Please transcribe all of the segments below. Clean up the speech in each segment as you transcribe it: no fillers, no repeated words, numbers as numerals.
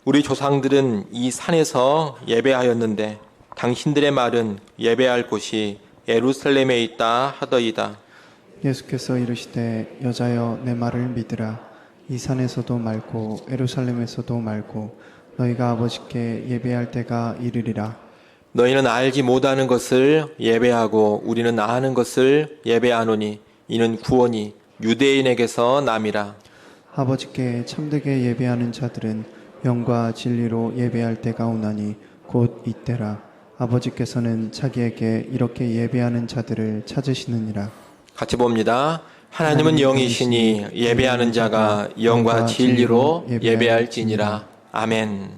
우리 조상들은 이 산에서 예배하였는데 당신들의 말은 예배할 곳이 예루살렘에 있다 하더이다. 예수께서 이르시되 여자여 내 말을 믿으라. 이 산에서도 말고 예루살렘에서도 말고 너희가 아버지께 예배할 때가 이르리라. 너희는 알지 못하는 것을 예배하고 우리는 아는 것을 예배하노니 이는 구원이 유대인에게서 남이라. 아버지께 참되게 예배하는 자들은 영과 진리로 예배할 때가 오나니 곧 이때라. 아버지께서는 자기에게 이렇게 예배하는 자들을 찾으시느니라. 같이 봅니다. 하나님은 영이시니 예배하는 자가 영과 진리로 예배할지니라. 아멘.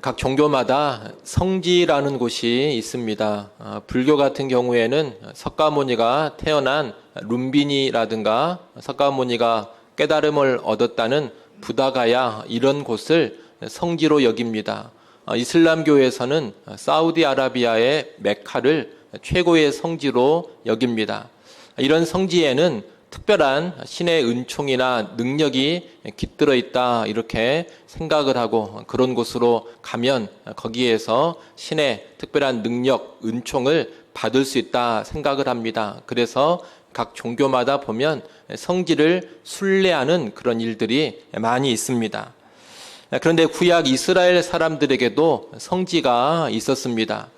각 종교마다 성지라는 곳이 있습니다. 불교 같은 경우에는 석가모니가 태어난 룸비니라든가 석가모니가 깨달음을 얻었다는 부다가야 이런 곳을 성지로 여깁니다. 이슬람교에서는 사우디아라비아의 메카를 최고의 성지로 여깁니다. 이런 성지에는 특별한 신의 은총이나 능력이 깃들어 있다 이렇게 생각을 하고 그런 곳으로 가면 거기에서 신의 특별한 능력, 은총을 받을 수 있다 생각을 합니다. 그래서 각 종교마다 보면 성지를 순례하는 그런 일들이 많이 있습니다. 그런데 구약 이스라엘 사람들에게도 성지가 있었습니다.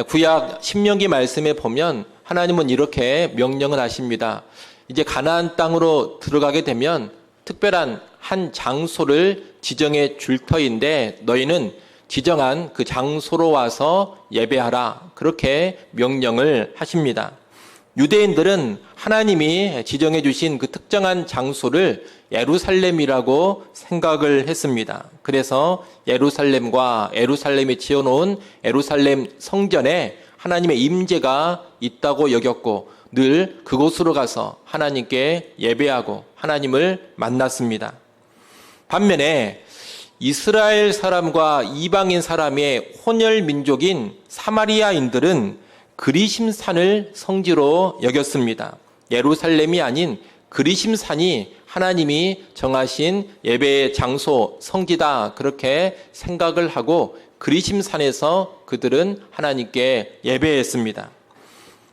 구약 신명기 말씀에 보면 하나님은 이렇게 명령을 하십니다. 이제 가나안 땅으로 들어가게 되면 특별한 한 장소를 지정해 줄 터인데 너희는 지정한 그 장소로 와서 예배하라. 그렇게 명령을 하십니다. 유대인들은 하나님이 지정해 주신 그 특정한 장소를 예루살렘이라고 생각을 했습니다. 그래서 예루살렘과 예루살렘이 지어놓은 예루살렘 성전에 하나님의 임재가 있다고 여겼고 늘 그곳으로 가서 하나님께 예배하고 하나님을 만났습니다. 반면에 이스라엘 사람과 이방인 사람의 혼혈 민족인 사마리아인들은 그리심산을 성지로 여겼습니다. 예루살렘이 아닌 그리심산이 하나님이 정하신 예배의 장소, 성지다 그렇게 생각을 하고 그리심산에서 그들은 하나님께 예배했습니다.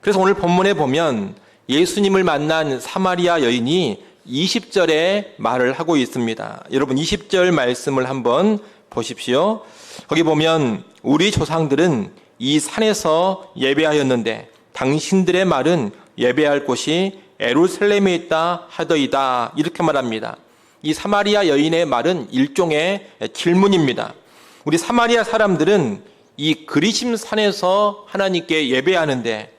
그래서 오늘 본문에 보면 예수님을 만난 사마리아 여인이 20절에 말을 하고 있습니다. 여러분 20절 말씀을 한번 보십시오. 거기 보면 우리 조상들은 이 산에서 예배하였는데 당신들의 말은 예배할 곳이 예루살렘에 있다 하더이다 이렇게 말합니다. 이 사마리아 여인의 말은 일종의 질문입니다. 우리 사마리아 사람들은 이 그리심 산에서 하나님께 예배하는데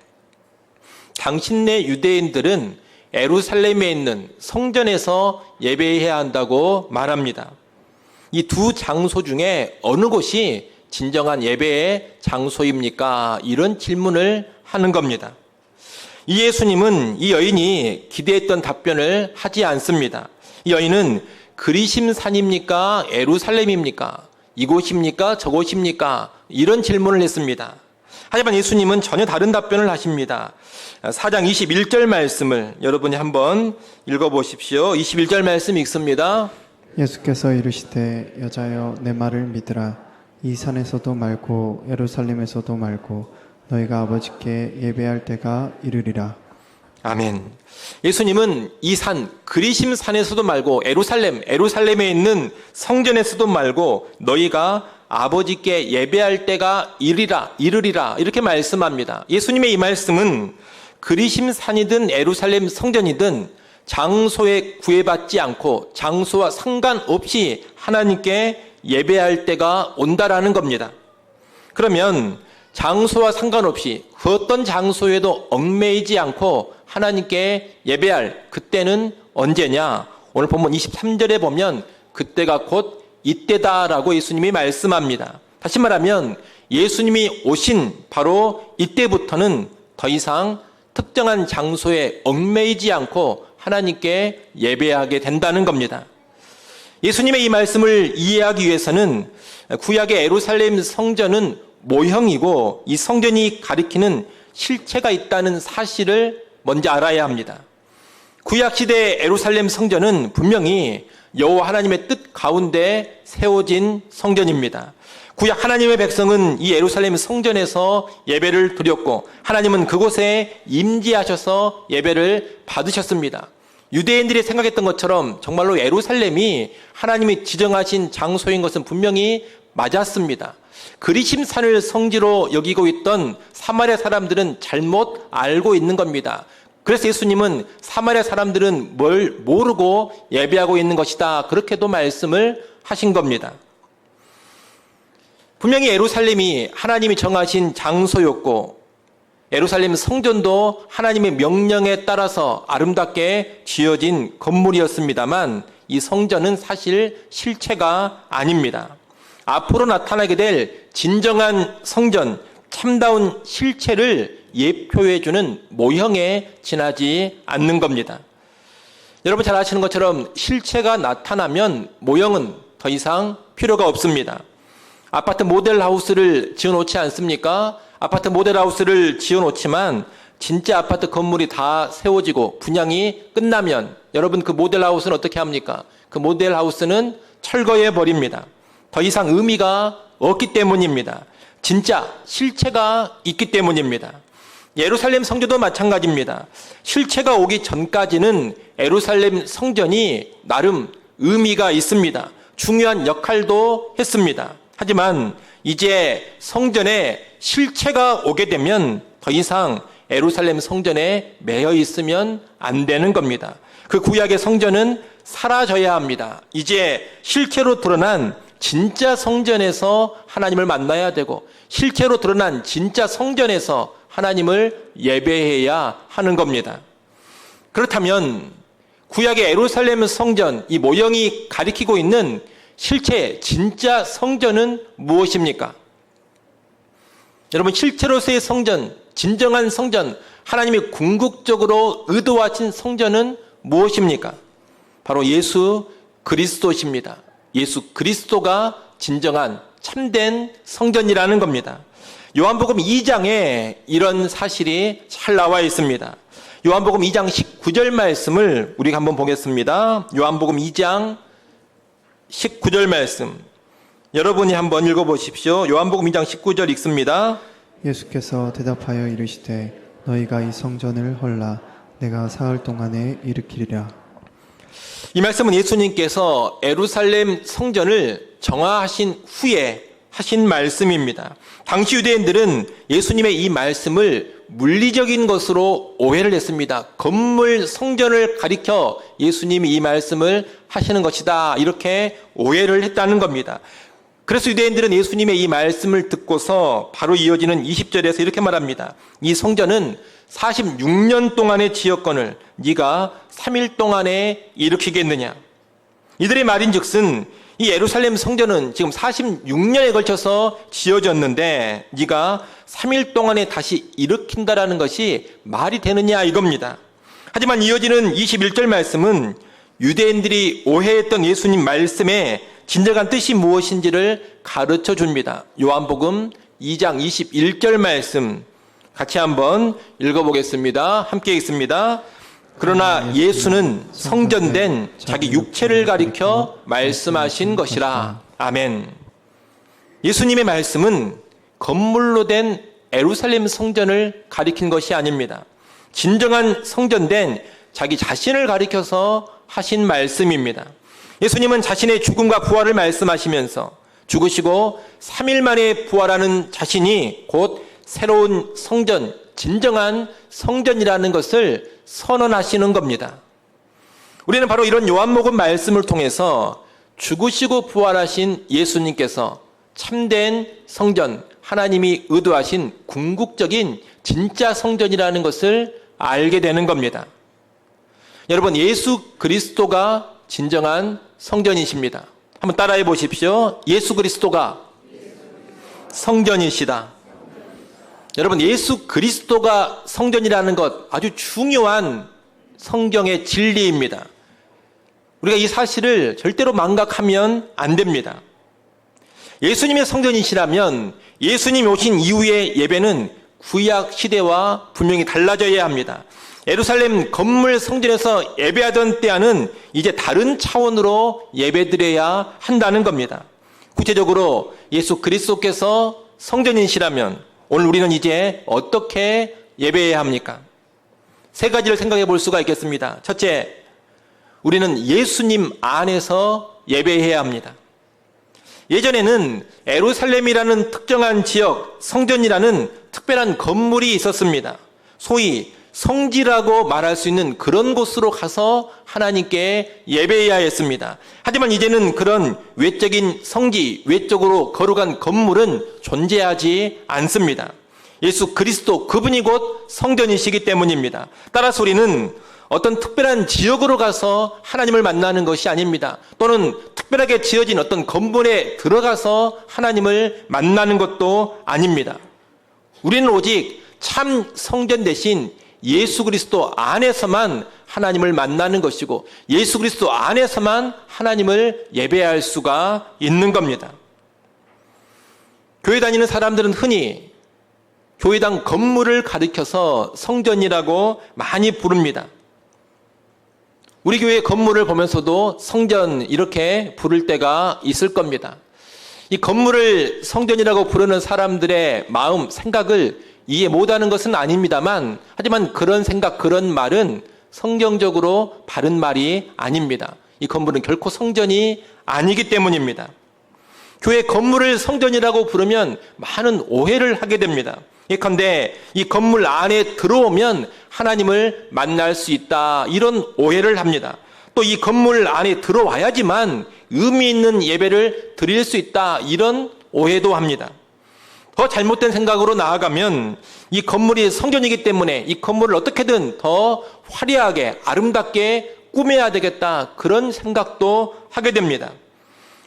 당신네 유대인들은 예루살렘에 있는 성전에서 예배해야 한다고 말합니다. 이 두 장소 중에 어느 곳이 진정한 예배의 장소입니까? 이런 질문을 하는 겁니다. 이 예수님은 이 여인이 기대했던 답변을 하지 않습니다. 이 여인은 그리심산입니까? 예루살렘입니까? 이곳입니까? 저곳입니까? 이런 질문을 했습니다. 하지만 예수님은 전혀 다른 답변을 하십니다. 4장 21절 말씀을 여러분이 한번 읽어보십시오. 21절 말씀 읽습니다. 예수께서 이르시되 여자여 내 말을 믿으라. 이 산에서도 말고 예루살렘에서도 말고 너희가 아버지께 예배할 때가 이르리라. 아멘. 예수님은 이 산, 그리심 산에서도 말고 예루살렘에 있는 성전에서도 말고 너희가 아버지께 예배할 때가 이르리라 이렇게 말씀합니다. 예수님의 이 말씀은 그리심 산이든 예루살렘 성전이든 장소에 구애받지 않고 장소와 상관없이 하나님께 예배할 때가 온다라는 겁니다. 그러면 장소와 상관없이 그 어떤 장소에도 얽매이지 않고 하나님께 예배할 그때는 언제냐? 오늘 본문 23절에 보면 그때가 곧 이때다라고 예수님이 말씀합니다. 다시 말하면 예수님이 오신 바로 이때부터는 더 이상 특정한 장소에 얽매이지 않고 하나님께 예배하게 된다는 겁니다. 예수님의 이 말씀을 이해하기 위해서는 구약의 예루살렘 성전은 모형이고 이 성전이 가리키는 실체가 있다는 사실을 먼저 알아야 합니다. 구약시대의 예루살렘 성전은 분명히 여호와 하나님의 뜻 가운데 세워진 성전입니다. 구약 하나님의 백성은 이 예루살렘 성전에서 예배를 드렸고 하나님은 그곳에 임재하셔서 예배를 받으셨습니다. 유대인들이 생각했던 것처럼 정말로 예루살렘이 하나님이 지정하신 장소인 것은 분명히 맞았습니다. 그리심산을 성지로 여기고 있던 사마리아 사람들은 잘못 알고 있는 겁니다. 그래서 예수님은 사마리아 사람들은 뭘 모르고 예배하고 있는 것이다, 그렇게도 말씀을 하신 겁니다. 분명히 예루살렘이 하나님이 정하신 장소였고 예루살렘 성전도 하나님의 명령에 따라서 아름답게 지어진 건물이었습니다만 이 성전은 사실 실체가 아닙니다. 앞으로 나타나게 될 진정한 성전, 참다운 실체를 예표해주는 모형에 지나지 않는 겁니다. 여러분 잘 아시는 것처럼 실체가 나타나면 모형은 더 이상 필요가 없습니다. 아파트 모델하우스를 지어놓지 않습니까? 아파트 모델하우스를 지어놓지만 진짜 아파트 건물이 다 세워지고 분양이 끝나면 여러분 그 모델하우스는 어떻게 합니까? 그 모델하우스는 철거해 버립니다. 더 이상 의미가 없기 때문입니다. 진짜 실체가 있기 때문입니다. 예루살렘 성전도 마찬가지입니다. 실체가 오기 전까지는 예루살렘 성전이 나름 의미가 있습니다. 중요한 역할도 했습니다. 하지만 이제 성전에 실체가 오게 되면 더 이상 예루살렘 성전에 매여 있으면 안 되는 겁니다. 그 구약의 성전은 사라져야 합니다. 이제 실체로 드러난 진짜 성전에서 하나님을 만나야 되고 실체로 드러난 진짜 성전에서 하나님을 예배해야 하는 겁니다. 그렇다면 구약의 예루살렘 성전, 이 모형이 가리키고 있는 실체, 진짜 성전은 무엇입니까? 여러분, 실체로서의 성전, 진정한 성전, 하나님이 궁극적으로 의도하신 성전은 무엇입니까? 바로 예수 그리스도십니다. 예수 그리스도가 진정한 참된 성전이라는 겁니다. 요한복음 2장에 이런 사실이 잘 나와 있습니다. 요한복음 2장 19절 말씀을 우리가 한번 보겠습니다. 요한복음 2장 19절 말씀 여러분이 한번 읽어보십시오. 요한복음 2장 19절 읽습니다. 예수께서 대답하여 이르시되 너희가 이 성전을 헐라 내가 사흘 동안에 일으키리라. 이 말씀은 예수님께서 예루살렘 성전을 정화하신 후에 하신 말씀입니다. 당시 유대인들은 예수님의 이 말씀을 물리적인 것으로 오해를 했습니다. 건물 성전을 가리켜 예수님이 이 말씀을 하시는 것이다, 이렇게 오해를 했다는 겁니다. 그래서 유대인들은 예수님의 이 말씀을 듣고서 바로 이어지는 20절에서 이렇게 말합니다. 이 성전은 46년 동안의 지역권을 네가 3일 동안에 일으키겠느냐. 이들의 말인즉슨 이 예루살렘 성전은 지금 46년에 걸쳐서 지어졌는데 네가 3일 동안에 다시 일으킨다라는 것이 말이 되느냐 이겁니다. 하지만 이어지는 21절 말씀은 유대인들이 오해했던 예수님 말씀의 진정한 뜻이 무엇인지를 가르쳐 줍니다. 요한복음 2장 21절 말씀 같이 한번 읽어보겠습니다. 함께 읽습니다. 그러나 예수는 성전된 자기 육체를 가리켜 말씀하신 것이라. 아멘. 예수님의 말씀은 건물로 된 예루살렘 성전을 가리킨 것이 아닙니다. 진정한 성전된 자기 자신을 가리켜서 하신 말씀입니다. 예수님은 자신의 죽음과 부활을 말씀하시면서 죽으시고 3일 만에 부활하는 자신이 곧 새로운 성전, 진정한 성전이라는 것을 선언하시는 겁니다. 우리는 바로 이런 요한복음 말씀을 통해서 죽으시고 부활하신 예수님께서 참된 성전, 하나님이 의도하신 궁극적인 진짜 성전이라는 것을 알게 되는 겁니다. 여러분, 예수 그리스도가 진정한 성전이십니다. 한번 따라해 보십시오. 예수 그리스도가 성전이시다. 여러분, 예수 그리스도가 성전이라는 것 아주 중요한 성경의 진리입니다. 우리가 이 사실을 절대로 망각하면 안 됩니다. 예수님의 성전이시라면 예수님이 오신 이후의 예배는 구약 시대와 분명히 달라져야 합니다. 예루살렘 건물 성전에서 예배하던 때와는 이제 다른 차원으로 예배드려야 한다는 겁니다. 구체적으로 예수 그리스도께서 성전이시라면 오늘 우리는 이제 어떻게 예배해야 합니까? 세 가지를 생각해 볼 수가 있겠습니다. 첫째, 우리는 예수님 안에서 예배해야 합니다. 예전에는 예루살렘이라는 특정한 지역, 성전이라는 특별한 건물이 있었습니다. 소위 성지라고 말할 수 있는 그런 곳으로 가서 하나님께 예배해야 했습니다. 하지만 이제는 그런 외적인 성지, 외적으로 거룩한 건물은 존재하지 않습니다. 예수 그리스도 그분이 곧 성전이시기 때문입니다. 따라서 우리는 어떤 특별한 지역으로 가서 하나님을 만나는 것이 아닙니다. 또는 특별하게 지어진 어떤 건물에 들어가서 하나님을 만나는 것도 아닙니다. 우리는 오직 참 성전 대신 예수 그리스도 안에서만 하나님을 만나는 것이고 예수 그리스도 안에서만 하나님을 예배할 수가 있는 겁니다. 교회 다니는 사람들은 흔히 교회당 건물을 가리켜서 성전이라고 많이 부릅니다. 우리 교회 건물을 보면서도 성전 이렇게 부를 때가 있을 겁니다. 이 건물을 성전이라고 부르는 사람들의 마음, 생각을 이해 못하는 것은 아닙니다만 하지만 그런 생각, 그런 말은 성경적으로 바른 말이 아닙니다. 이 건물은 결코 성전이 아니기 때문입니다. 교회 건물을 성전이라고 부르면 많은 오해를 하게 됩니다. 예컨대 이 건물 안에 들어오면 하나님을 만날 수 있다 이런 오해를 합니다. 또 이 건물 안에 들어와야지만 의미 있는 예배를 드릴 수 있다 이런 오해도 합니다. 더 잘못된 생각으로 나아가면 이 건물이 성전이기 때문에 이 건물을 어떻게든 더 화려하게 아름답게 꾸며야 되겠다 그런 생각도 하게 됩니다.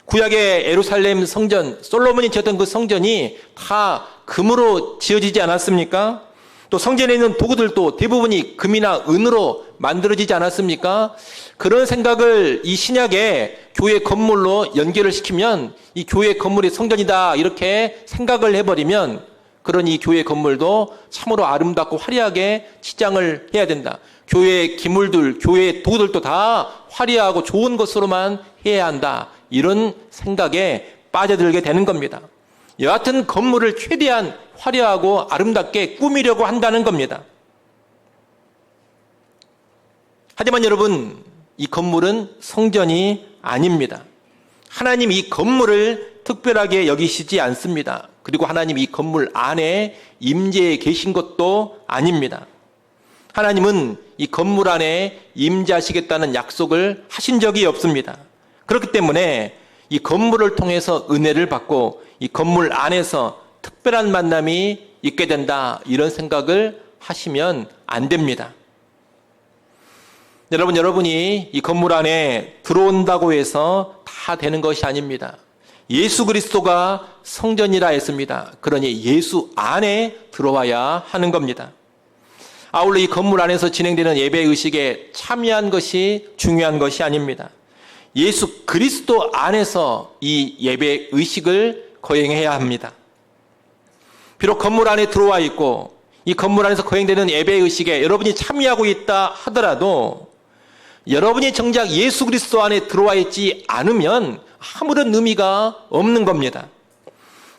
구약의 예루살렘 성전, 솔로몬이 지었던 그 성전이 다 금으로 지어지지 않았습니까? 또 성전에 있는 도구들도 대부분이 금이나 은으로 만들어지지 않았습니까? 그런 생각을 이 신약의 교회 건물로 연결을 시키면 이 교회 건물이 성전이다 이렇게 생각을 해버리면 그런 이 교회 건물도 참으로 아름답고 화려하게 치장을 해야 된다. 교회의 기물들, 교회의 도구들도 다 화려하고 좋은 것으로만 해야 한다. 이런 생각에 빠져들게 되는 겁니다. 여하튼 건물을 최대한 화려하고 아름답게 꾸미려고 한다는 겁니다. 하지만 여러분, 이 건물은 성전이 아닙니다. 하나님 이 건물을 특별하게 여기시지 않습니다. 그리고 하나님 이 건물 안에 임재해 계신 것도 아닙니다. 하나님은 이 건물 안에 임재하시겠다는 약속을 하신 적이 없습니다. 그렇기 때문에 이 건물을 통해서 은혜를 받고 이 건물 안에서 특별한 만남이 있게 된다 이런 생각을 하시면 안 됩니다. 여러분이 이 건물 안에 들어온다고 해서 다 되는 것이 아닙니다. 예수 그리스도가 성전이라 했습니다. 그러니 예수 안에 들어와야 하는 겁니다. 아울러 이 건물 안에서 진행되는 예배의식에 참여한 것이 중요한 것이 아닙니다. 예수 그리스도 안에서 이 예배의식을 거행해야 합니다. 비록 건물 안에 들어와 있고 이 건물 안에서 거행되는 예배의식에 여러분이 참여하고 있다 하더라도 여러분이 정작 예수 그리스도 안에 들어와 있지 않으면 아무런 의미가 없는 겁니다.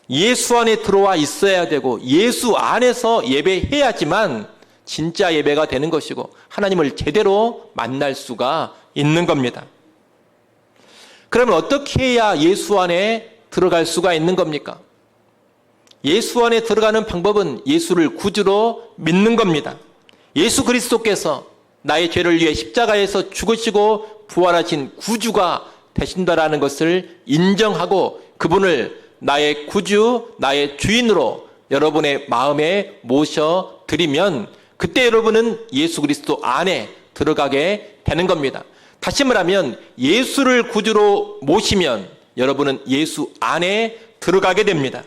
예수 안에 들어와 있어야 되고 예수 안에서 예배해야지만 진짜 예배가 되는 것이고 하나님을 제대로 만날 수가 있는 겁니다. 그러면 어떻게 해야 예수 안에 들어갈 수가 있는 겁니까? 예수 안에 들어가는 방법은 예수를 구주로 믿는 겁니다. 예수 그리스도께서 나의 죄를 위해 십자가에서 죽으시고 부활하신 구주가 되신다라는 것을 인정하고 그분을 나의 구주, 나의 주인으로 여러분의 마음에 모셔드리면 그때 여러분은 예수 그리스도 안에 들어가게 되는 겁니다. 다시 말하면 예수를 구주로 모시면 여러분은 예수 안에 들어가게 됩니다.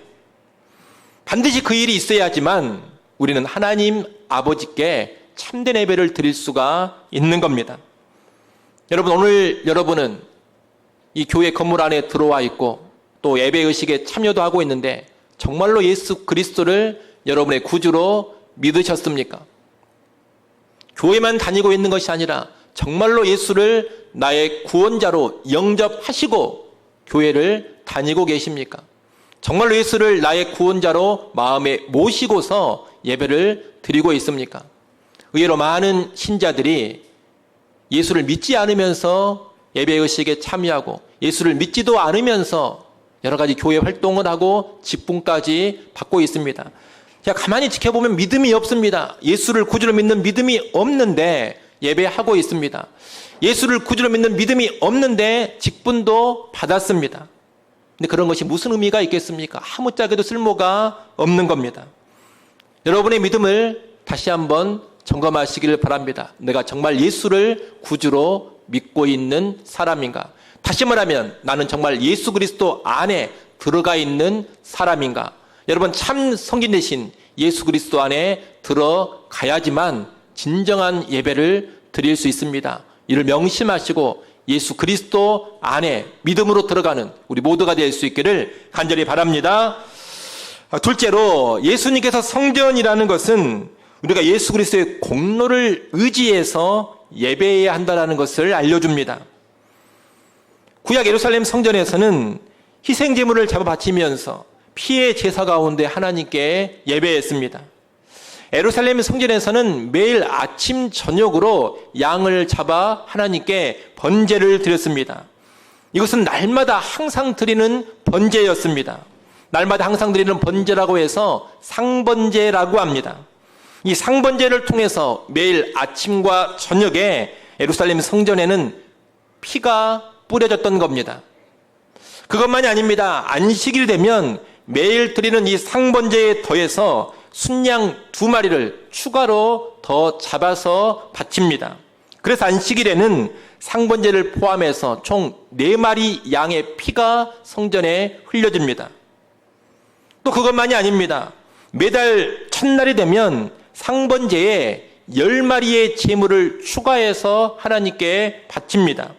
반드시 그 일이 있어야지만 우리는 하나님 아버지께 참된 예배를 드릴 수가 있는 겁니다. 여러분, 오늘 여러분은 이 교회 건물 안에 들어와 있고 또 예배의식에 참여도 하고 있는데 정말로 예수 그리스도를 여러분의 구주로 믿으셨습니까? 교회만 다니고 있는 것이 아니라 정말로 예수를 나의 구원자로 영접하시고 교회를 다니고 계십니까? 정말로 예수를 나의 구원자로 마음에 모시고서 예배를 드리고 있습니까? 의외로 많은 신자들이 예수를 믿지 않으면서 예배의식에 참여하고 예수를 믿지도 않으면서 여러 가지 교회 활동을 하고 직분까지 받고 있습니다. 가만히 지켜보면 믿음이 없습니다. 예수를 구주로 믿는 믿음이 없는데 예배하고 있습니다. 예수를 구주로 믿는 믿음이 없는데 직분도 받았습니다. 근데 그런 것이 무슨 의미가 있겠습니까? 아무짝에도 쓸모가 없는 겁니다. 여러분의 믿음을 다시 한번 점검하시기를 바랍니다. 내가 정말 예수를 구주로 믿고 있는 사람인가? 다시 말하면 나는 정말 예수 그리스도 안에 들어가 있는 사람인가? 여러분, 참 성인 되신 예수 그리스도 안에 들어가야지만 진정한 예배를 드릴 수 있습니다. 이를 명심하시고 예수 그리스도 안에 믿음으로 들어가는 우리 모두가 될 수 있기를 간절히 바랍니다. 둘째로, 예수님께서 성전이라는 것은 우리가 예수 그리스도의 공로를 의지해서 예배해야 한다는 것을 알려줍니다. 구약 예루살렘 성전에서는 희생제물을 잡아 바치면서 피의 제사 가운데 하나님께 예배했습니다. 예루살렘 성전에서는 매일 아침 저녁으로 양을 잡아 하나님께 번제를 드렸습니다. 이것은 날마다 항상 드리는 번제였습니다. 날마다 항상 드리는 번제라고 해서 상번제라고 합니다. 이 상번제를 통해서 매일 아침과 저녁에 예루살렘 성전에는 피가 뿌려졌던 겁니다. 그것만이 아닙니다. 안식일 되면 매일 드리는 이 상번제에 더해서 순양 2마리를 추가로 더 잡아서 바칩니다. 그래서 안식일에는 상번제를 포함해서 총 4마리 양의 피가 성전에 흘려집니다. 또 그것만이 아닙니다. 매달 첫날이 되면 상번제에 10마리의 제물을 추가해서 하나님께 바칩니다.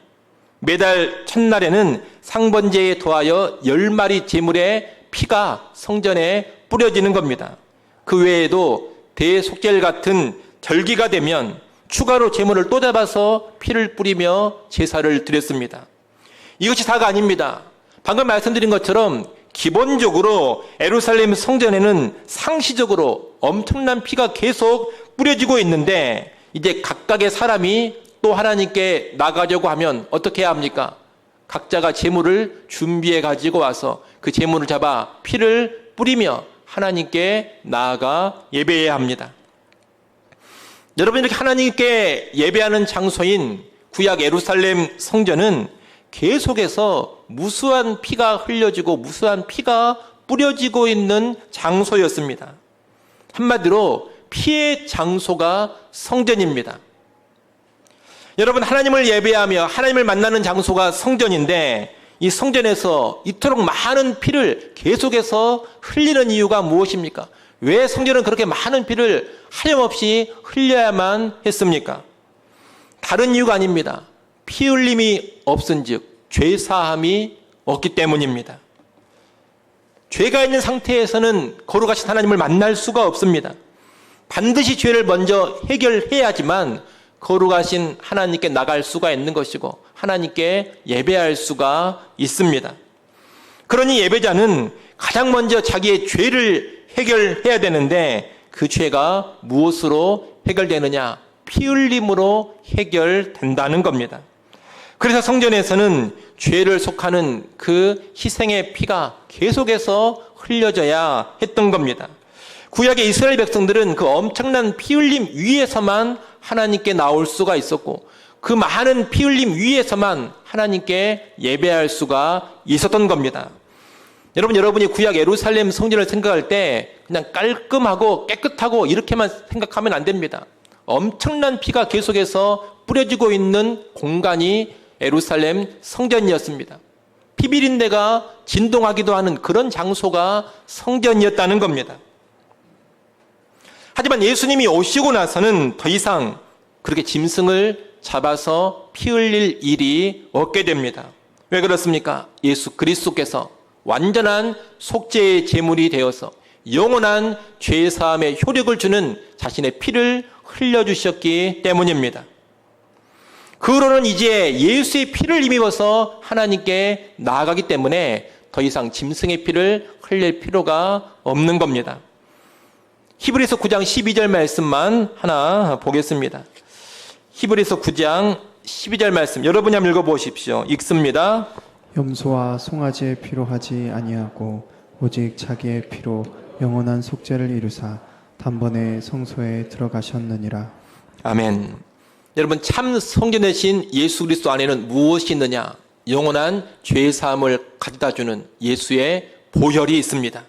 매달 첫날에는 상번제에 더하여 10마리 제물의 피가 성전에 뿌려지는 겁니다. 그 외에도 대속죄일 같은 절기가 되면 추가로 제물을 또 잡아서 피를 뿌리며 제사를 드렸습니다. 이것이 다가 아닙니다. 방금 말씀드린 것처럼 기본적으로 예루살렘 성전에는 상시적으로 엄청난 피가 계속 뿌려지고 있는데 이제 각각의 사람이 또 하나님께 나가려고 하면 어떻게 해야 합니까? 각자가 제물을 준비해 가지고 와서 그 제물을 잡아 피를 뿌리며 하나님께 나아가 예배해야 합니다. 여러분, 이렇게 하나님께 예배하는 장소인 구약 예루살렘 성전은 계속해서 무수한 피가 흘려지고 무수한 피가 뿌려지고 있는 장소였습니다. 한마디로 피의 장소가 성전입니다. 여러분, 하나님을 예배하며 하나님을 만나는 장소가 성전인데 이 성전에서 이토록 많은 피를 계속해서 흘리는 이유가 무엇입니까? 왜 성전은 그렇게 많은 피를 하염없이 흘려야만 했습니까? 다른 이유가 아닙니다. 피 흘림이 없은즉 죄사함이 없기 때문입니다. 죄가 있는 상태에서는 거룩하신 하나님을 만날 수가 없습니다. 반드시 죄를 먼저 해결해야지만 거룩하신 하나님께 나갈 수가 있는 것이고 하나님께 예배할 수가 있습니다. 그러니 예배자는 가장 먼저 자기의 죄를 해결해야 되는데 그 죄가 무엇으로 해결되느냐? 피 흘림으로 해결된다는 겁니다. 그래서 성전에서는 죄를 속하는 그 희생의 피가 계속해서 흘려져야 했던 겁니다. 구약의 이스라엘 백성들은 그 엄청난 피 흘림 위에서만 하나님께 나올 수가 있었고 그 많은 피 흘림 위에서만 하나님께 예배할 수가 있었던 겁니다. 여러분이 구약 예루살렘 성전을 생각할 때 그냥 깔끔하고 깨끗하고 이렇게만 생각하면 안 됩니다. 엄청난 피가 계속해서 뿌려지고 있는 공간이 예루살렘 성전이었습니다. 피비린내가 진동하기도 하는 그런 장소가 성전이었다는 겁니다. 하지만 예수님이 오시고 나서는 더 이상 그렇게 짐승을 잡아서 피 흘릴 일이 없게 됩니다. 왜 그렇습니까? 예수 그리스도께서 완전한 속죄의 제물이 되어서 영원한 죄사함의 효력을 주는 자신의 피를 흘려주셨기 때문입니다. 그 후로는 이제 예수의 피를 힘입어서 하나님께 나아가기 때문에 더 이상 짐승의 피를 흘릴 필요가 없는 겁니다. 히브리서 9장 12절 말씀만 하나 보겠습니다. 히브리서 9장 12절 말씀 여러분이 한번 읽어보십시오. 읽습니다. 염소와 송아지의 피로 하지 아니하고 오직 자기의 피로 영원한 속죄를 이루사 단번에 성소에 들어가셨느니라. 아멘. 여러분, 참 성전 되신 예수 그리스도 안에는 무엇이 있느냐? 영원한 죄사함을 가져다 주는 예수의 보혈이 있습니다.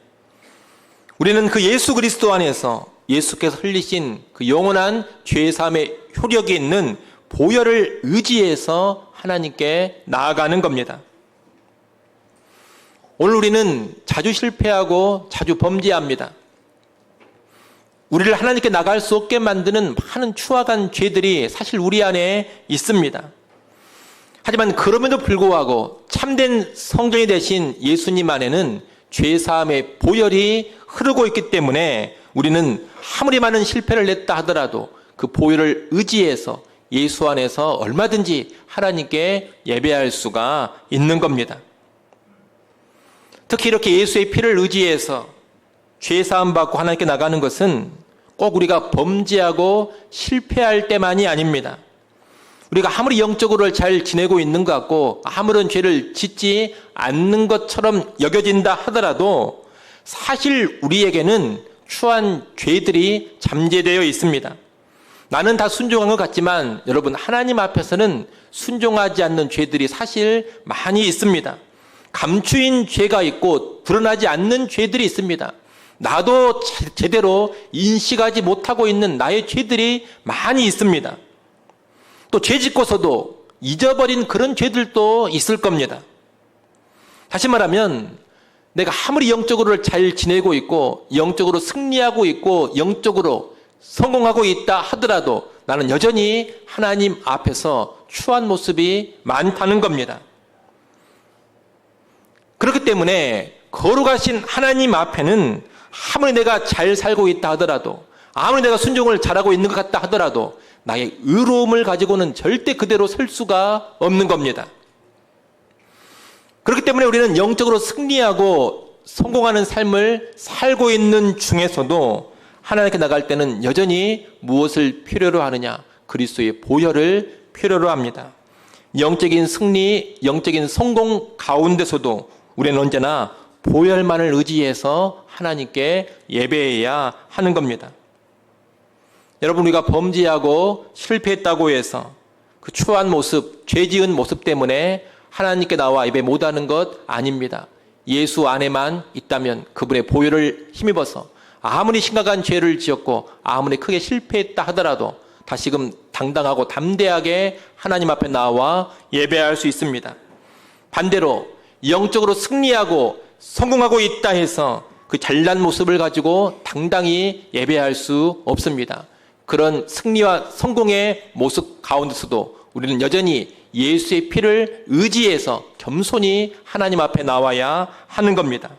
우리는 그 예수 그리스도 안에서 예수께서 흘리신 그 영원한 죄사함의 효력이 있는 보혈을 의지해서 하나님께 나아가는 겁니다. 오늘 우리는 자주 실패하고 자주 범죄합니다. 우리를 하나님께 나갈 수 없게 만드는 많은 추악한 죄들이 사실 우리 안에 있습니다. 하지만 그럼에도 불구하고 참된 성전이 되신 예수님 안에는 죄사함의 보혈이 흐르고 있기 때문에 우리는 아무리 많은 실패를 냈다 하더라도 그 보혈을 의지해서 예수 안에서 얼마든지 하나님께 예배할 수가 있는 겁니다. 특히 이렇게 예수의 피를 의지해서 죄사함 받고 하나님께 나가는 것은 꼭 우리가 범죄하고 실패할 때만이 아닙니다. 우리가 아무리 영적으로 잘 지내고 있는 것 같고 아무런 죄를 짓지 않는 것처럼 여겨진다 하더라도 사실 우리에게는 추한 죄들이 잠재되어 있습니다. 나는 다 순종한 것 같지만 여러분, 하나님 앞에서는 순종하지 않는 죄들이 사실 많이 있습니다. 감추인 죄가 있고 드러나지 않는 죄들이 있습니다. 나도 제대로 인식하지 못하고 있는 나의 죄들이 많이 있습니다. 또 죄 짓고서도 잊어버린 그런 죄들도 있을 겁니다. 다시 말하면 내가 아무리 영적으로 잘 지내고 있고 영적으로 승리하고 있고 영적으로 성공하고 있다 하더라도 나는 여전히 하나님 앞에서 추한 모습이 많다는 겁니다. 그렇기 때문에 거룩하신 하나님 앞에는 아무리 내가 잘 살고 있다 하더라도 아무리 내가 순종을 잘하고 있는 것 같다 하더라도 나의 의로움을 가지고는 절대 그대로 설 수가 없는 겁니다. 그렇기 때문에 우리는 영적으로 승리하고 성공하는 삶을 살고 있는 중에서도 하나님께 나갈 때는 여전히 무엇을 필요로 하느냐? 그리스도의 보혈을 필요로 합니다. 영적인 승리, 영적인 성공 가운데서도 우리는 언제나 보혈만을 의지해서 하나님께 예배해야 하는 겁니다. 여러분, 우리가 범죄하고 실패했다고 해서 그 추한 모습, 죄 지은 모습 때문에 하나님께 나와 예배 못하는 것 아닙니다. 예수 안에만 있다면 그분의 보혈을 힘입어서 아무리 심각한 죄를 지었고 아무리 크게 실패했다 하더라도 다시금 당당하고 담대하게 하나님 앞에 나와 예배할 수 있습니다. 반대로 영적으로 승리하고 성공하고 있다 해서 그 잘난 모습을 가지고 당당히 예배할 수 없습니다. 그런 승리와 성공의 모습 가운데서도 우리는 여전히 예수의 피를 의지해서 겸손히 하나님 앞에 나와야 하는 겁니다.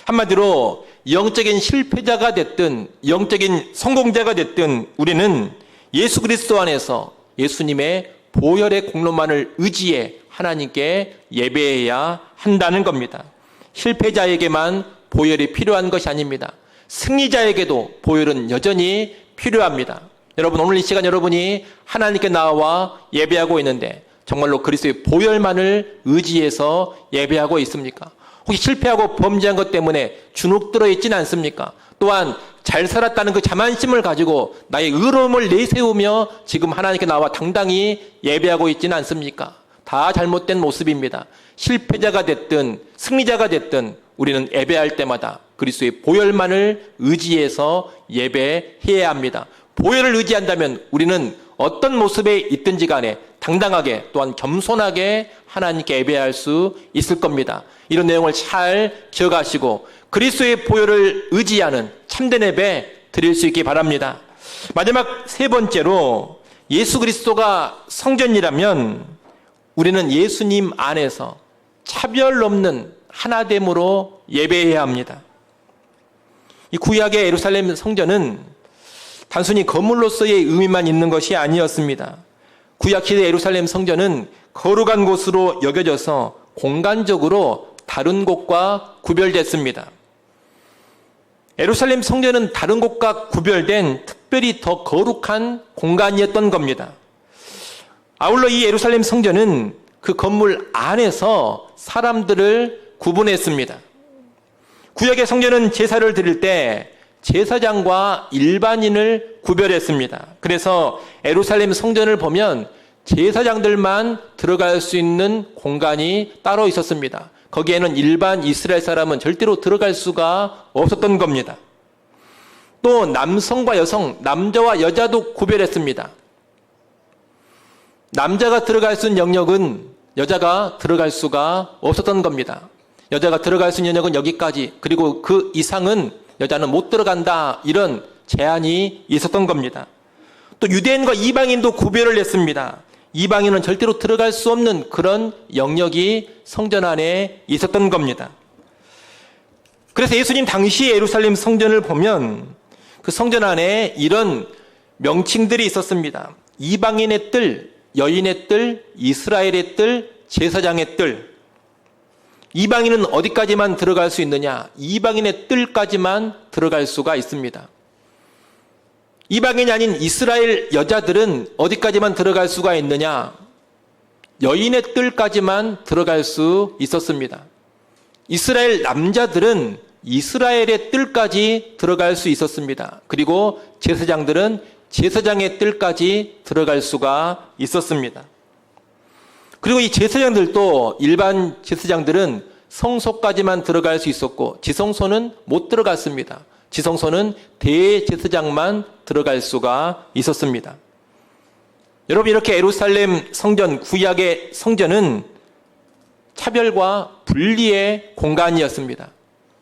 한마디로 영적인 실패자가 됐든 영적인 성공자가 됐든 우리는 예수 그리스도 안에서 예수님의 보혈의 공로만을 의지해 하나님께 예배해야 한다는 겁니다. 실패자에게만 보혈이 필요한 것이 아닙니다. 승리자에게도 보혈은 여전히 필요합니다. 여러분, 오늘 이 시간 여러분이 하나님께 나와 예배하고 있는데 정말로 그리스도의 보혈만을 의지해서 예배하고 있습니까? 혹시 실패하고 범죄한 것 때문에 주눅들어 있지는 않습니까? 또한 잘 살았다는 그 자만심을 가지고 나의 의로움을 내세우며 지금 하나님께 나와 당당히 예배하고 있지는 않습니까? 다 잘못된 모습입니다. 실패자가 됐든 승리자가 됐든 우리는 예배할 때마다 그리스도의 보혈만을 의지해서 예배해야 합니다. 보혈을 의지한다면 우리는 어떤 모습에 있든지 간에 당당하게 또한 겸손하게 하나님께 예배할 수 있을 겁니다. 이런 내용을 잘 기억하시고 그리스도의 보혈을 의지하는 참된 예배 드릴 수 있기 바랍니다. 마지막 세 번째로 예수 그리스도가 성전이라면 우리는 예수님 안에서 차별 없는 하나됨으로 예배해야 합니다. 이 구약의 예루살렘 성전은 단순히 건물로서의 의미만 있는 것이 아니었습니다. 구약시대 예루살렘 성전은 거룩한 곳으로 여겨져서 공간적으로 다른 곳과 구별됐습니다. 예루살렘 성전은 다른 곳과 구별된 특별히 더 거룩한 공간이었던 겁니다. 아울러 이 예루살렘 성전은 그 건물 안에서 사람들을 구분했습니다. 구약의 성전은 제사를 드릴 때 제사장과 일반인을 구별했습니다. 그래서 예루살렘 성전을 보면 제사장들만 들어갈 수 있는 공간이 따로 있었습니다. 거기에는 일반 이스라엘 사람은 절대로 들어갈 수가 없었던 겁니다. 또 남성과 여성, 남자와 여자도 구별했습니다. 남자가 들어갈 수 있는 영역은 여자가 들어갈 수가 없었던 겁니다. 여자가 들어갈 수 있는 영역은 여기까지, 그리고 그 이상은 여자는 못 들어간다, 이런 제한이 있었던 겁니다. 또 유대인과 이방인도 구별을 했습니다. 이방인은 절대로 들어갈 수 없는 그런 영역이 성전 안에 있었던 겁니다. 그래서 예수님 당시 예루살렘 성전을 보면 그 성전 안에 이런 명칭들이 있었습니다. 이방인의 뜰, 여인의 뜰, 이스라엘의 뜰, 제사장의 뜰. 이방인은 어디까지만 들어갈 수 있느냐? 이방인의 뜰까지만 들어갈 수가 있습니다. 이방인이 아닌 이스라엘 여자들은 어디까지만 들어갈 수가 있느냐? 여인의 뜰까지만 들어갈 수 있었습니다. 이스라엘 남자들은 이스라엘의 뜰까지 들어갈 수 있었습니다. 그리고 제사장들은 제사장의 뜰까지 들어갈 수가 있었습니다. 그리고 이 제사장들도 일반 제사장들은 성소까지만 들어갈 수 있었고 지성소는 못 들어갔습니다. 지성소는 대제사장만 들어갈 수가 있었습니다. 여러분, 이렇게 예루살렘 성전, 구약의 성전은 차별과 분리의 공간이었습니다.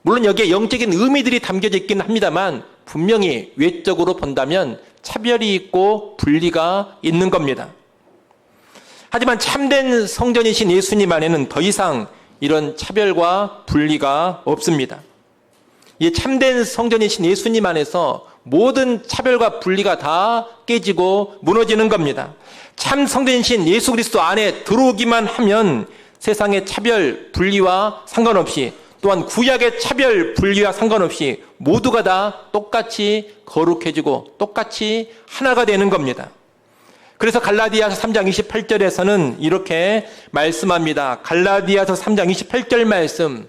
물론 여기에 영적인 의미들이 담겨져 있긴 합니다만 분명히 외적으로 본다면 차별이 있고 분리가 있는 겁니다. 하지만 참된 성전이신 예수님 안에는 더 이상 이런 차별과 분리가 없습니다. 이 참된 성전이신 예수님 안에서 모든 차별과 분리가 다 깨지고 무너지는 겁니다. 참 성전이신 예수 그리스도 안에 들어오기만 하면 세상의 차별, 분리와 상관없이, 또한 구약의 차별, 분리와 상관없이 모두가 다 똑같이 거룩해지고 똑같이 하나가 되는 겁니다. 그래서 갈라디아서 3장 28절에서는 이렇게 말씀합니다. 갈라디아서 3장 28절 말씀,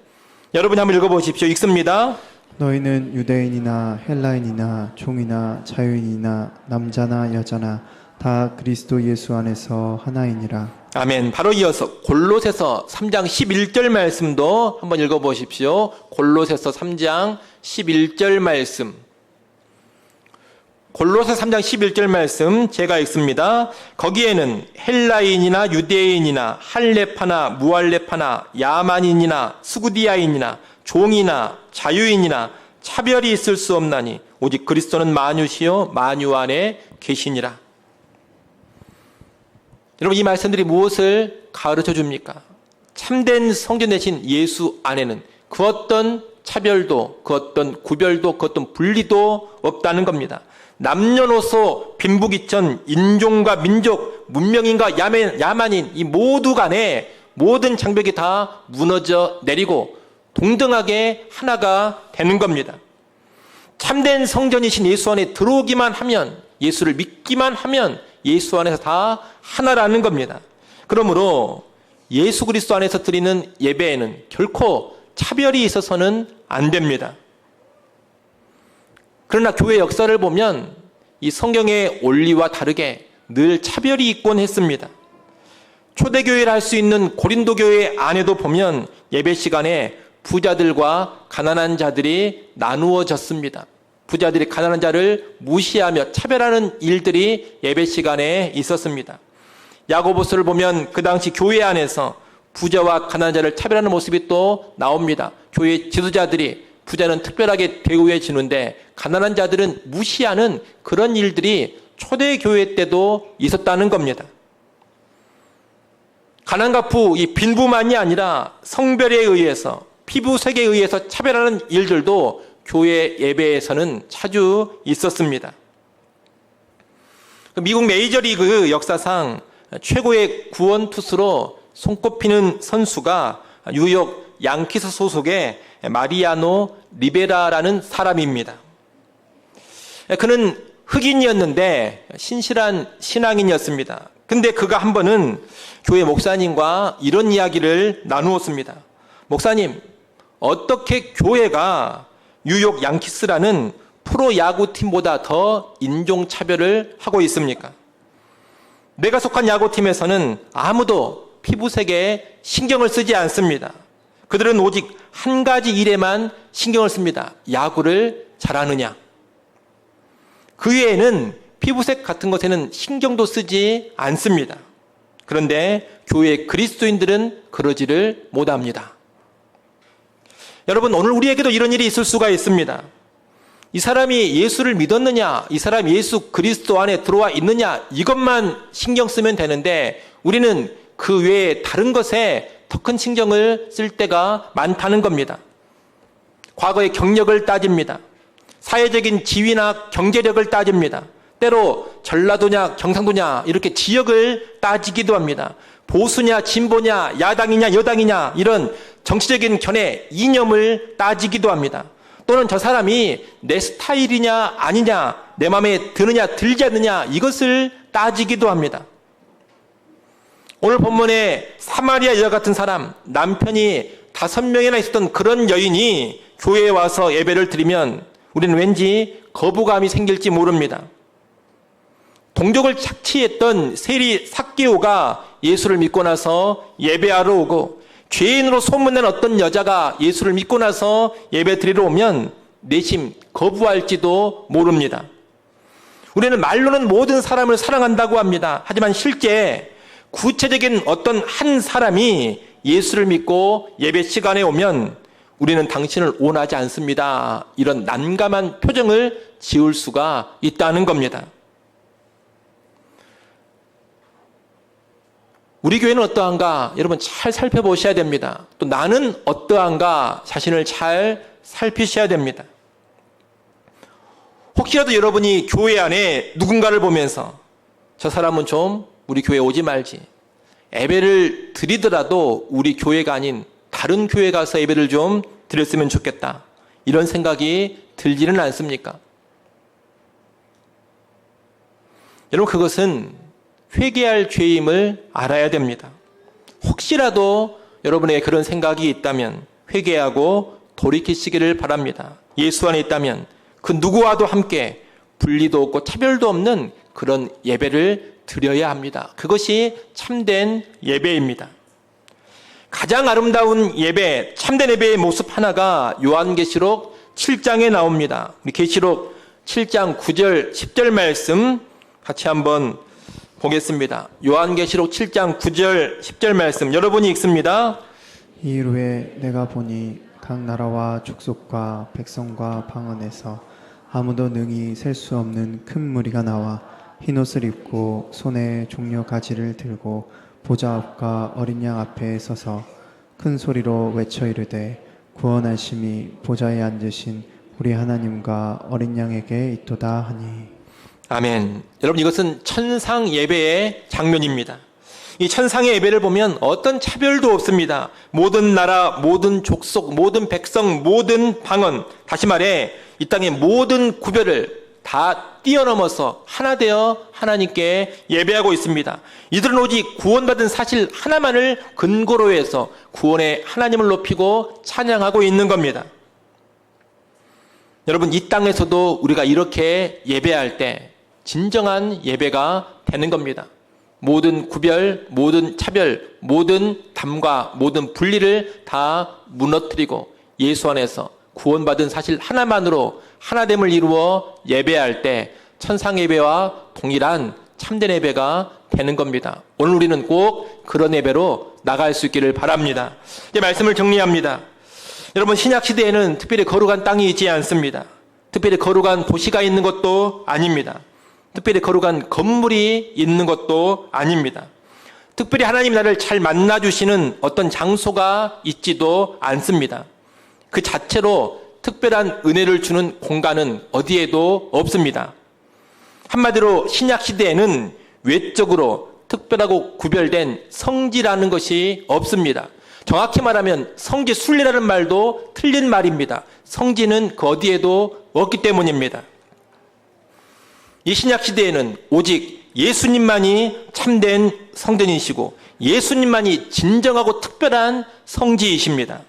여러분이 한번 읽어보십시오. 읽습니다. 너희는 유대인이나 헬라인이나 종이나 자유인이나 남자나 여자나 다 그리스도 예수 안에서 하나이니라. 아멘. 바로 이어서 골로새서 3장 11절 말씀도 한번 읽어보십시오. 골로새서 3장 11절 말씀. 골로새 3장 11절 말씀 제가 읽습니다. 거기에는 헬라인이나 유대인이나 할레파나 무할레파나 야만인이나 스구디아인이나 종이나 자유인이나 차별이 있을 수 없나니 오직 그리스도는 만유시요 만유 안에 계시니라. 여러분, 이 말씀들이 무엇을 가르쳐 줍니까? 참된 성전 대신 예수 안에는 그 어떤 차별도, 그 어떤 구별도, 그 어떤 분리도 없다는 겁니다. 남녀노소, 빈부귀천, 인종과 민족, 문명인과 야만인, 이 모두 간에 모든 장벽이 다 무너져 내리고 동등하게 하나가 되는 겁니다. 참된 성전이신 예수 안에 들어오기만 하면, 예수를 믿기만 하면 예수 안에서 다 하나라는 겁니다. 그러므로 예수 그리스도 안에서 드리는 예배에는 결코 차별이 있어서는 안 됩니다. 그러나 교회 역사를 보면 이 성경의 원리와 다르게 늘 차별이 있곤 했습니다. 초대교회를 할 수 있는 고린도 교회 안에도 보면 예배 시간에 부자들과 가난한 자들이 나누어졌습니다. 부자들이 가난한 자를 무시하며 차별하는 일들이 예배 시간에 있었습니다. 야고보서를 보면 그 당시 교회 안에서 부자와 가난한 자를 차별하는 모습이 또 나옵니다. 교회 지도자들이 부자는 특별하게 대우해 주는데 가난한 자들은 무시하는 그런 일들이 초대교회 때도 있었다는 겁니다. 가난과 부, 이 빈부만이 아니라 성별에 의해서, 피부색에 의해서 차별하는 일들도 교회 예배에서는 자주 있었습니다. 미국 메이저리그 역사상 최고의 구원 투수로 손꼽히는 선수가 뉴욕 양키스 소속의 마리아노 리베라라는 사람입니다. 그는 흑인이었는데 신실한 신앙인이었습니다. 근데 그가 한 번은 교회 목사님과 이런 이야기를 나누었습니다. 목사님, 어떻게 교회가 뉴욕 양키스라는 프로야구팀보다 더 인종차별을 하고 있습니까? 내가 속한 야구팀에서는 아무도 피부색에 신경을 쓰지 않습니다. 그들은 오직 한 가지 일에만 신경을 씁니다. 야구를 잘하느냐. 그 외에는 피부색 같은 것에는 신경도 쓰지 않습니다. 그런데 교회 그리스도인들은 그러지를 못합니다. 여러분, 오늘 우리에게도 이런 일이 있을 수가 있습니다. 이 사람이 예수를 믿었느냐, 이 사람이 예수 그리스도 안에 들어와 있느냐, 이것만 신경 쓰면 되는데 우리는 그 외에 다른 것에 더 큰 신경을 쓸 때가 많다는 겁니다. 과거의 경력을 따집니다. 사회적인 지위나 경제력을 따집니다. 때로 전라도냐 경상도냐 이렇게 지역을 따지기도 합니다. 보수냐 진보냐 야당이냐 여당이냐 이런 정치적인 견해 이념을 따지기도 합니다. 또는 저 사람이 내 스타일이냐 아니냐 내 마음에 드느냐 들지 않느냐 이것을 따지기도 합니다. 오늘 본문에 사마리아 여자 같은 사람, 남편이 5명이나 있었던 그런 여인이 교회에 와서 예배를 드리면 우리는 왠지 거부감이 생길지 모릅니다. 동족을 착취했던 세리 삭개오가 예수를 믿고 나서 예배하러 오고, 죄인으로 소문난 어떤 여자가 예수를 믿고 나서 예배 드리러 오면 내심 거부할지도 모릅니다. 우리는 말로는 모든 사람을 사랑한다고 합니다. 하지만 실제 구체적인 어떤 한 사람이 예수를 믿고 예배 시간에 오면 우리는 당신을 원하지 않습니다. 이런 난감한 표정을 지을 수가 있다는 겁니다. 우리 교회는 어떠한가? 여러분 잘 살펴보셔야 됩니다. 또 나는 어떠한가? 자신을 잘 살피셔야 됩니다. 혹시라도 여러분이 교회 안에 누군가를 보면서 저 사람은 좀 우리 교회 오지 말지, 예배를 드리더라도 우리 교회가 아닌 다른 교회 가서 예배를 좀 드렸으면 좋겠다, 이런 생각이 들지는 않습니까? 여러분, 그것은 회개할 죄임을 알아야 됩니다. 혹시라도 여러분에게 그런 생각이 있다면 회개하고 돌이키시기를 바랍니다. 예수 안에 있다면 그 누구와도 함께 분리도 없고 차별도 없는 그런 예배를 드려야 합니다. 그것이 참된 예배입니다. 가장 아름다운 예배, 참된 예배의 모습 하나가 요한계시록 7장에 나옵니다. 우리 계시록 7장 9절 10절 말씀 같이 한번 보겠습니다. 요한계시록 7장 9절 10절 말씀 여러분이 읽습니다. 이후에 내가 보니 각 나라와 족속과 백성과 방언에서 아무도 능히 셀 수 없는 큰 무리가 나와 흰옷을 입고 손에 종려 가지를 들고 보좌 앞과 어린 양 앞에 서서 큰 소리로 외쳐 이르되 구원하심이 보좌에 앉으신 우리 하나님과 어린 양에게 있도다 하니. 아멘. 여러분, 이것은 천상 예배의 장면입니다. 이 천상의 예배를 보면 어떤 차별도 없습니다. 모든 나라, 모든 족속, 모든 백성, 모든 방언, 다시 말해 이 땅의 모든 구별을 다 뛰어넘어서 하나 되어 하나님께 예배하고 있습니다. 이들은 오직 구원받은 사실 하나만을 근거로 해서 구원의 하나님을 높이고 찬양하고 있는 겁니다. 여러분, 이 땅에서도 우리가 이렇게 예배할 때 진정한 예배가 되는 겁니다. 모든 구별, 모든 차별, 모든 담과 모든 분리를 다 무너뜨리고 예수 안에서 구원받은 사실 하나만으로 하나됨을 이루어 예배할 때 천상 예배와 동일한 참된 예배가 되는 겁니다. 오늘 우리는 꼭 그런 예배로 나갈 수 있기를 바랍니다. 이제 말씀을 정리합니다. 여러분, 신약 시대에는 특별히 거룩한 땅이 있지 않습니다. 특별히 거룩한 도시가 있는 것도 아닙니다. 특별히 거룩한 건물이 있는 것도 아닙니다. 특별히 하나님 나를 잘 만나주시는 어떤 장소가 있지도 않습니다. 그 자체로 특별한 은혜를 주는 공간은 어디에도 없습니다. 한마디로 신약 시대에는 외적으로 특별하고 구별된 성지라는 것이 없습니다. 정확히 말하면 성지 순례라는 말도 틀린 말입니다. 성지는 그 어디에도 없기 때문입니다. 이 신약 시대에는 오직 예수님만이 참된 성전이시고 예수님만이 진정하고 특별한 성지이십니다.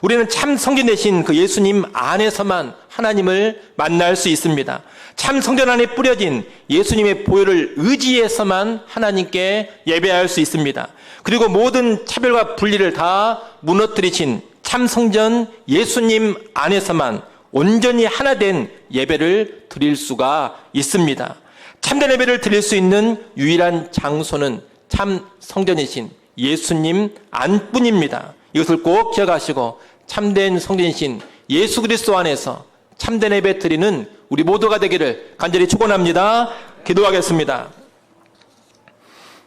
우리는 참 성전 되신 그 예수님 안에서만 하나님을 만날 수 있습니다. 참 성전 안에 뿌려진 예수님의 보혈을 의지해서만 하나님께 예배할 수 있습니다. 그리고 모든 차별과 분리를 다 무너뜨리신 참 성전 예수님 안에서만 온전히 하나 된 예배를 드릴 수가 있습니다. 참된 예배를 드릴 수 있는 유일한 장소는 참 성전이신 예수님 안뿐입니다. 이것을 꼭 기억하시고 참된 성전이신 예수 그리스도 안에서 참된 예배 드리는 우리 모두가 되기를 간절히 축원합니다. 기도하겠습니다.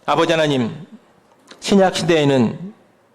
아버지 하나님, 신약 시대에는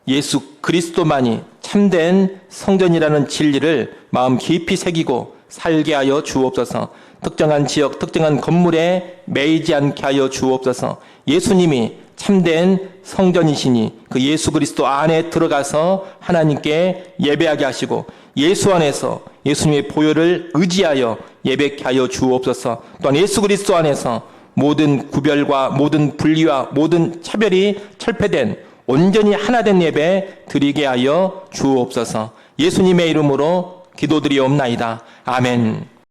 예수 그리스도만이 참된 성전이라는 진리를 마음 깊이 새기고 살게 하여 주옵소서. 특정한 지역, 특정한 건물에 매이지 않게 하여 주옵소서. 예수님이 참된 성전이시니 그 예수 그리스도 안에 들어가서 하나님께 예배하게 하시고 예수 안에서 예수님의 보혈을 의지하여 예배케 하여 주옵소서. 또한 예수 그리스도 안에서 모든 구별과 모든 분리와 모든 차별이 철폐된 온전히 하나된 예배 드리게 하여 주옵소서. 예수님의 이름으로 기도드리옵나이다. 아멘.